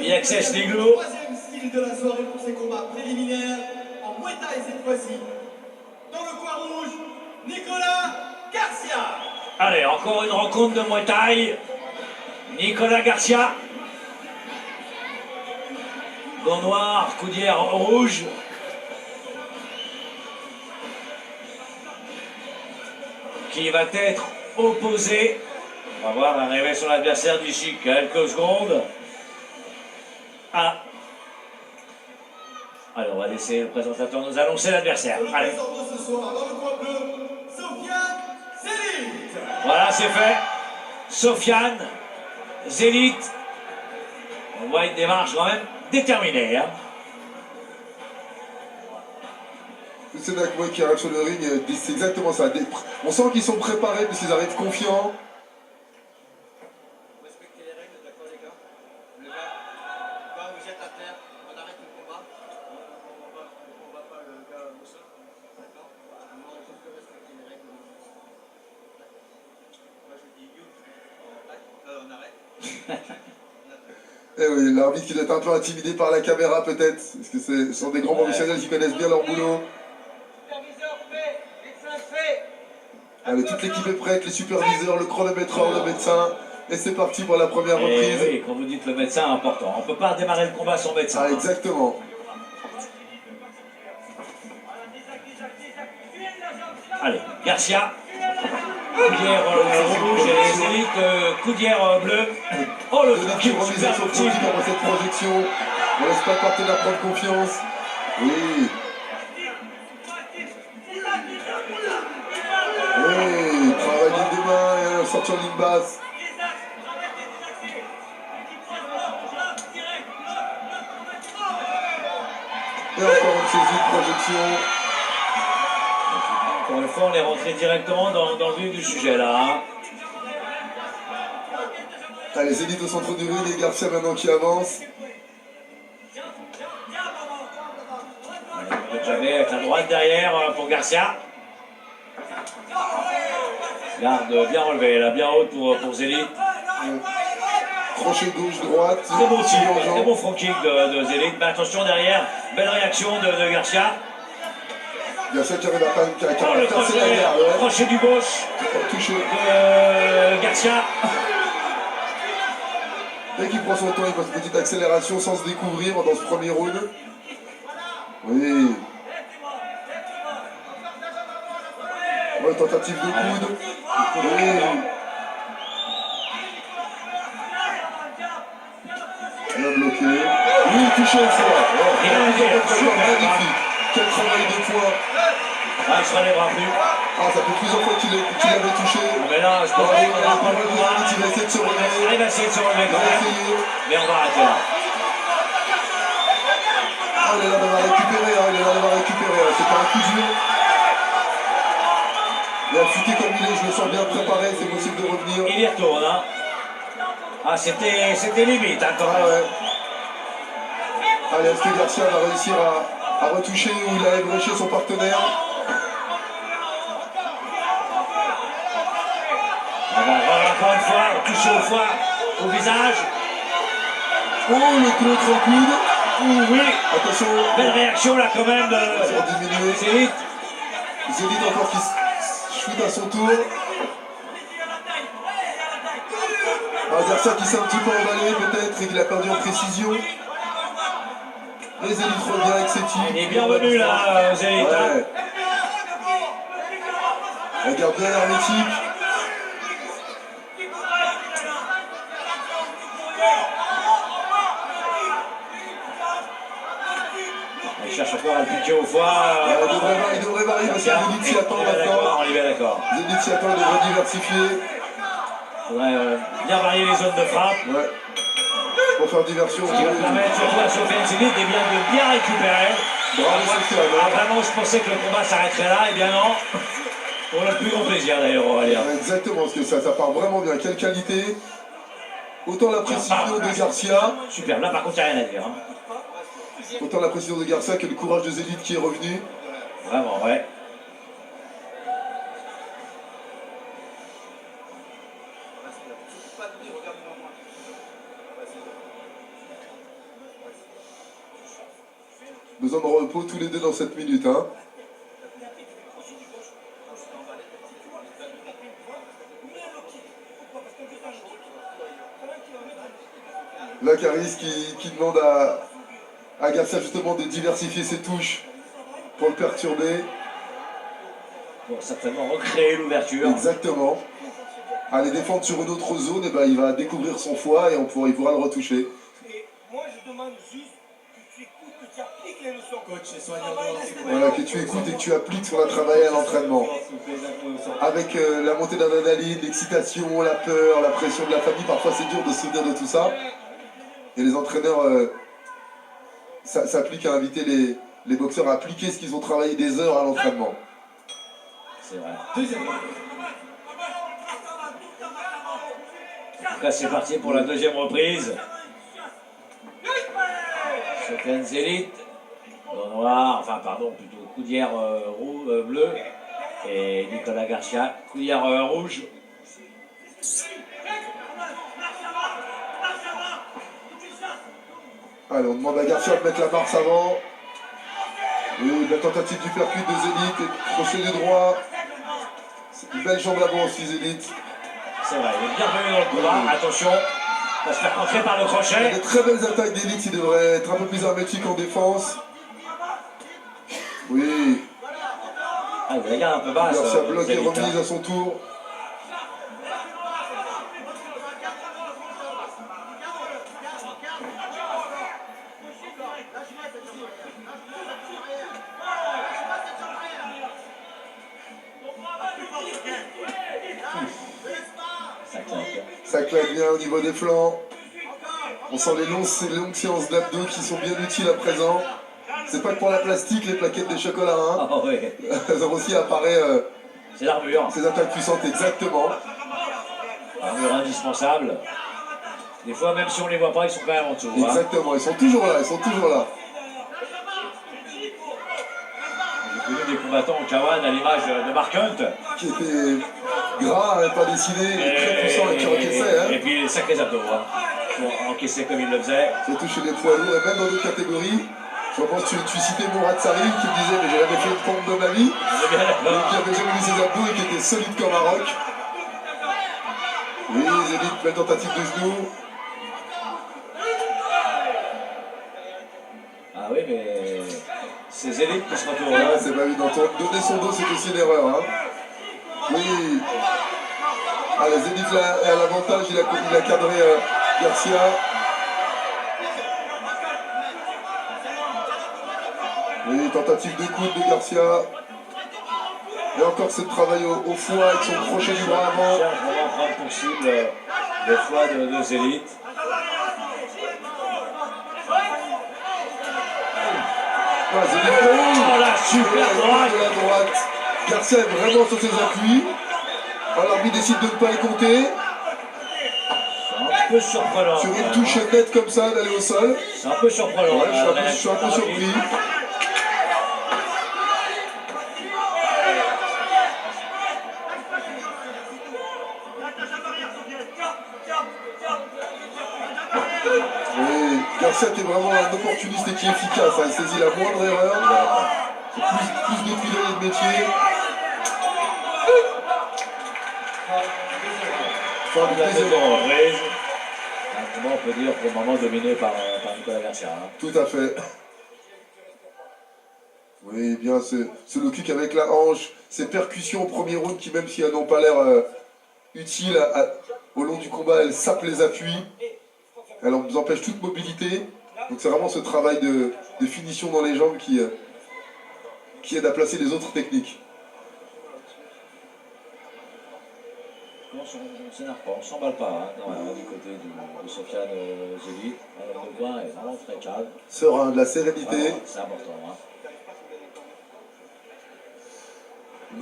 Access Liglo. Troisième style de la soirée pour ces combats préliminaires en Muay Thai cette fois-ci. Dans le coin rouge, Nicolas Garcia. Allez, encore une rencontre de Muay Thai. Nicolas Garcia. Gant noir, coudière rouge. Qui va être opposé. On va voir arriver sur l'adversaire d'ici quelques secondes. Ah. Alors, on va laisser le présentateur nous annoncer l'adversaire. Allez. Ce soir, dans le coin bleu, Sofiane Zélit. Voilà, c'est fait. Sofiane Zélit. On voit une démarche quand même déterminée. Hein. C'est là que moi qui arrive sur le ring, c'est exactement ça. On sent qu'ils sont préparés parce qu'ils arrivent confiants. Respectez les règles, d'accord les gars. Le gars, quand vous êtes à terre, on arrête le combat. On va pas le gars au sol. D'accord. On va juste respecter les règles. Moi je dis you, on arrête. Eh oui, l'arbitre qui doit être un peu intimidé par la caméra peut-être, parce que ce sont des grands professionnels qui connaissent bien leur boulot. Allez, toute l'équipe est prête, les superviseurs, le chronométreur, le médecin, et c'est parti pour la première reprise. Oui, quand vous dites le médecin, important. On ne peut pas démarrer le combat sans médecin. Ah, exactement. Allez, Garcia. Coudière rouge et Zélit, coudière bleue. Oh, le qui remise super son footing. footing après cette projection. On laisse pas le partenaire prendre confiance. Oui. Oui, travail ligne de main et sortir ligne basse. Et encore une saisie de projection. Encore une fois, on est rentré directement dans le vif du sujet là. Hein. Allez, Zélit au centre du ring et Garcia maintenant qui avance. J'avais avec la droite derrière pour Garcia. Garde bien relevée, là, bien haute pour Zélit. Crochet gauche-droite. Très beau tir, très beau front kick de Zélit. Mais attention derrière, belle réaction de Garcia. Garcia qui arrive à le crochet, crochet du gauche touché. de Garcia. Dès qu'il prend son temps, il passe une petite accélération sans se découvrir dans ce premier round. Oui. Ouais, tentative de coude. Oui. Bien bloqué. Oui, touché une fois. Magnifique. Quel travail de poids. Ah, il se relèvera plus. Ah, ça fait plusieurs fois qu'il avait touché. Mais là, je pense qu'on va pas le pouvoir. Il va essayer de se relever. Il va essayer de se relever quand même. Mais on va arrêter là. Ah, il est là d'avoir récupéré. Il est là d'avoir récupéré. C'est pas un coup dur. Il a futé comme il est. Je le sens bien préparé. C'est possible de revenir. Il y retourne. Hein. Ah, c'était limite. Hein, quand même. Ah ouais. Allez, est-ce que Garcia va réussir à retoucher où il a ébréché son partenaire? On va encore une fois toucher au foie, au visage. Oh, le contre en coude. Ouh, oui. Attention. Belle réaction là quand même de Zélit. Zélit encore qui se shoot à son tour. Ah, Garcia qui s'est un petit peu emballé peut-être et qu'il a perdu en précision. Et Zélit revient avec ses tirs. Il est bienvenu là, Zélit. Ouais. Hein. Regarde bien l'hermétique. Il cherche encore à le piquer au foie. Il devrait varier parce que Zélit s'y attend maintenant. On est bien d'accord. Zélit s'y attend, il devrait diversifier. Il faudrait bien varier les zones de frappe. Ouais. Pour faire diversion. Ce qui va permettre surtout à Sofiane Zélit de bien récupérer. Bravo Sofiane. Ah, vraiment, je pensais que le combat s'arrêterait là. Et bien non. Pour le plus grand plaisir d'ailleurs, Aurélien. Exactement, parce que ça part vraiment bien. Quelle qualité. Autant la précision de Garcia. Super, là par contre, il n'y a rien à dire. Hein. Autant la précision de Garcia que le courage de Zélit qui est revenu. Vraiment, ouais. Besoin de repos tous les deux dans 7 minutes. Hein. Là, Caris qui demande à Garcia justement de diversifier ses touches pour le perturber. Pour certainement recréer l'ouverture. Exactement. Aller défendre sur une autre zone, et ben, il va découvrir son foie et il pourra le retoucher. Et moi, je demande juste que tu écoutes, que tu appliques les leçons. Coach et soignant. Voilà, que tu écoutes et que tu appliques ce qu'on a travaillé à l'entraînement. Avec la montée d'adrénaline, l'excitation, la peur, la pression de la famille, parfois c'est dur de se souvenir de tout ça. Et les entraîneurs s'appliquent à inviter les boxeurs à appliquer ce qu'ils ont travaillé des heures à l'entraînement. C'est vrai. En tout cas, c'est parti pour la deuxième reprise. Sofiane Zélit, dans noir, enfin pardon, plutôt coudière bleu. Et Nicolas Garcia, coudière rouge. Allez, on demande à Garcia de mettre la marche avant. Oui, la tentative du percute de Zélit, et crochet du droit. C'est une belle jambe avant aussi, Zélit. C'est vrai, il est bien venu dans le combat. Attention, il va se faire contrer par le Il y a crochet. des très belles attaques d'élite, il devrait être un peu plus hermétique en défense. Oui, Ah, il regarde un peu basse. Garcia bloque et Zélit, hein. remise à son tour. Ça claque. Ça claque bien au niveau des flancs. On sent les longues séances d'abdos qui sont bien utiles à présent. C'est pas que pour la plastique, les plaquettes de chocolat. Hein. Ah ouais, Elles ont aussi apparaît c'est l'armure. ces attaques puissantes, exactement. Armure indispensable. Des fois, même si on les voit pas, ils sont quand même en dessous. Hein. Exactement, ils sont toujours là, ils sont toujours là. J'ai connu des combattants au K1 à l'image de Mark Hunt. Qui était gras, hein, pas dessiné, très puissant et qui encaissait. Hein. Et puis les sacrés abdos. Hein. Pour encaisser comme il le faisait. Surtout chez les poids lourds et même dans d'autres catégories. Je pense que tu citais Mourad Sarif qui me disait mais j'ai jamais fait une pompe de ma vie. On est bien d'accord. Qui avait jamais vu ses abdos et qui était solide comme un roc. Oui, Zélit, belle tentative de genou. Ah oui, mais c'est Zélit qui se retourne. Ah, c'est pas évident. Donner son dos, c'est aussi une erreur. Hein. Oui. Allez, Zélit là, est à l'avantage, il a cadré Garcia. Oui, tentative de coude de Garcia. Et encore ce travail au foie avec son crochet du bras avant. Cherche vraiment prendre pour cible le foie de Zélit. Ah, Zélit, Oh la super droite. de la droite. Garcia est vraiment sur ses appuis. Alors l'arbitre décide de ne pas les compter. C'est un peu surprenant. Sur une touche nette comme ça, d'aller au sol. C'est un peu surprenant. Ouais, je suis un peu surpris. Oui, Garcia qui est vraiment un opportuniste et qui est efficace. Hein. Il saisit la moindre erreur. C'est plus de pilote de métier. Fin du deuxième round. Comment on peut dire pour le moment dominé par Nicolas Garcia. Hein. Tout à fait. Oui, bien, ce low kick avec la hanche, ces percussions au premier round qui, même si elles n'ont pas l'air utiles au long du combat, elles sapent les appuis. Elles nous empêchent toute mobilité. Donc c'est vraiment ce travail de finition dans les jambes qui aide à placer les autres techniques. On ne s'énerve pas, on ne s'emballe pas hein, du côté de Sofiane Zélit. Le coin est vraiment très calme. Serein, de la sérénité. C'est important. Hein.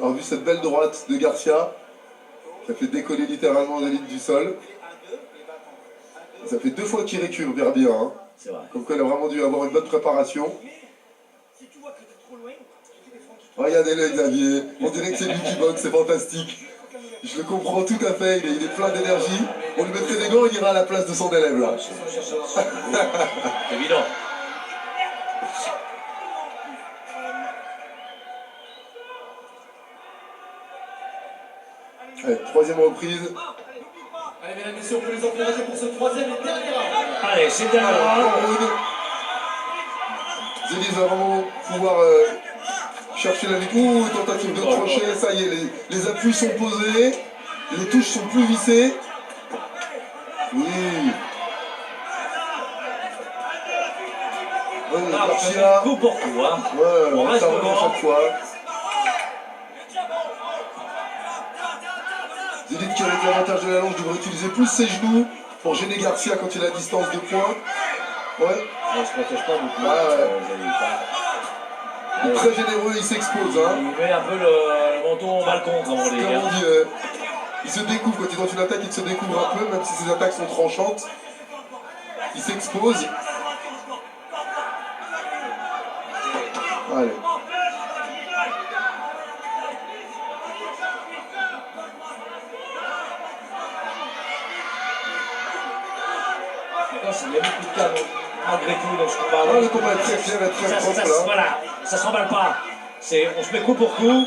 On a vu cette belle droite de Garcia qui a fait décoller littéralement Zélit du sol. Ça fait 2 fois qu'il récupère bien. Hein. C'est vrai. Comme quoi il a vraiment dû avoir une bonne préparation. Regardez-le Xavier, on dirait que c'est lui qui boxe, c'est fantastique. Je le comprends tout à fait, il est plein d'énergie. On lui mettrait des gants, il ira à la place de son élève là. C'est évident. Allez, troisième reprise. Allez, mesdames et messieurs, on peut les encourager pour ce troisième et dernier round. Allez, c'est le dernier round. round. Zélis va vraiment pouvoir chercher la victoire. Tentative de crochet, ça y est, les appuis sont posés. Les touches sont plus vissées. Oui. Ouais, Garcia. Coup pour coup, hein. Ouais, On reste ça revient devant. chaque fois. Zélis qui avec l'avantage de la longe devrait utiliser plus ses genoux pour gêner Garcia quand il a distance de poing. Ouais. On se protège pas beaucoup. Ouais. Il est Ouais. très généreux, il s'expose. Hein. Il met un peu le menton au balcon, comme on dit. Comme on Hein. dit, il se découvre, quand il tente une attaque, il se découvre un peu, même si ses attaques sont tranchantes. Il s'expose. Allez. Il y a beaucoup de calme, malgré tout, dans ce combat. Ah, le combat est très clair et très propre là. Voilà, ça s'emballe pas. On se met coup pour coup.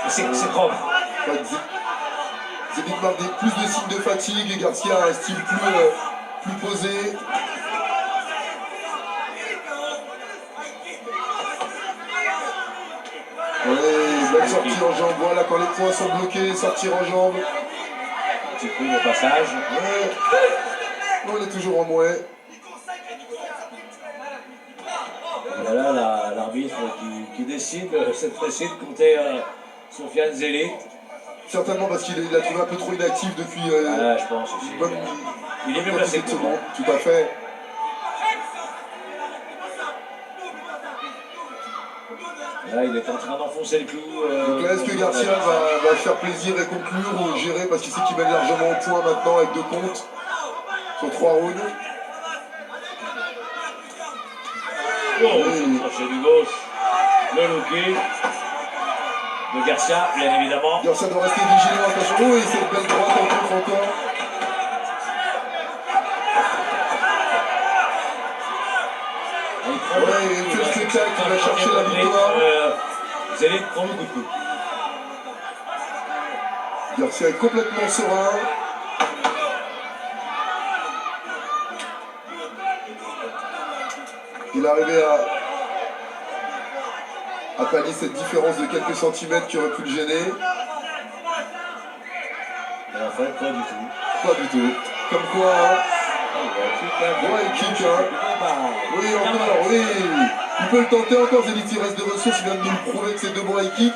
Et c'est propre. Zélis marque plus de signes de fatigue et Garcia a un style plus posé. Ouais, belle sortie en jambe. Voilà, quand les points sont bloqués, sortir en jambe. Petit coup de passage. Ouais. On est toujours en moins. Et là, l'arbitre qui décide cette fois-ci de compter Sofiane Zélit. Certainement parce qu'il a trouvé un peu trop inactif depuis Ah, je pense aussi. bonne Il est mieux placé que secondes. moi. Tout à fait. Là, il est en train d'enfoncer le clou. Donc là, est-ce que Garcia va faire plaisir et conclure ou gérer parce qu'il sait qu'il mène largement au point maintenant avec 2 comptes sur 3 rounds. Oh, le crochet du gauche. Le low-kick de Garcia, bien évidemment. Garcia doit rester vigilant, attention. Oh, et cette belle droite en contre encore. Ouais, il fait le spectacle, il va chercher la victoire. Zélit prend le coup de coup. Garcia est complètement serein. Il est arrivé à pallier cette différence de quelques centimètres qui aurait pu le gêner. Et en fait, pas du tout. Pas du tout. Comme quoi, hein. Ouais, il kick, hein. Oui, encore, oui. Il peut le tenter encore, Zélit, il reste de ressources, il vient de nous le prouver que c'est 2 bons high kicks.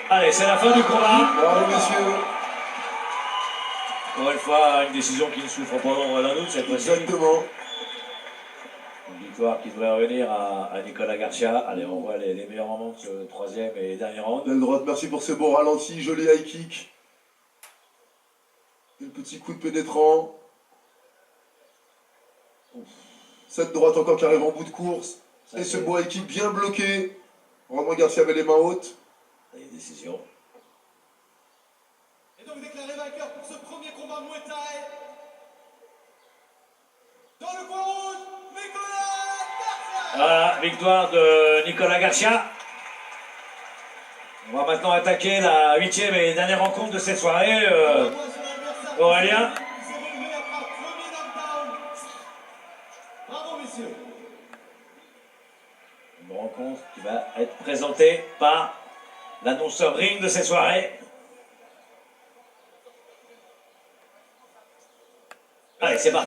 Allez, c'est la fin du combat. Bravo, messieurs. Encore une fois, une décision qui ne souffre pas l'ombre d'un doute cette fois-ci. Exactement. Une victoire qui devrait revenir à Nicolas Garcia. Allez, on voit les meilleurs moments de ce troisième et dernier round. Belle droite, merci pour ces beaux ralentis, joli high kick. Un petit coup de pénétrant. Cette droite encore qui arrive en bout de course. Ça, Et ce c'est- beau high kick bien bloqué. Vraiment, Garcia avait les mains hautes. Les décisions. Et donc déclaré vainqueur pour ce premier combat Muay Thai. Dans le coin rouge, Nicolas Garcia. Voilà, victoire de Nicolas Garcia. On va maintenant attaquer la 8e et dernière rencontre de cette soirée. Aurélien. Il s'est relevé après un premier knockdown. Bravo, messieurs. Une rencontre qui va être présentée par l'annonceur ring de cette soirée. Allez, c'est parti.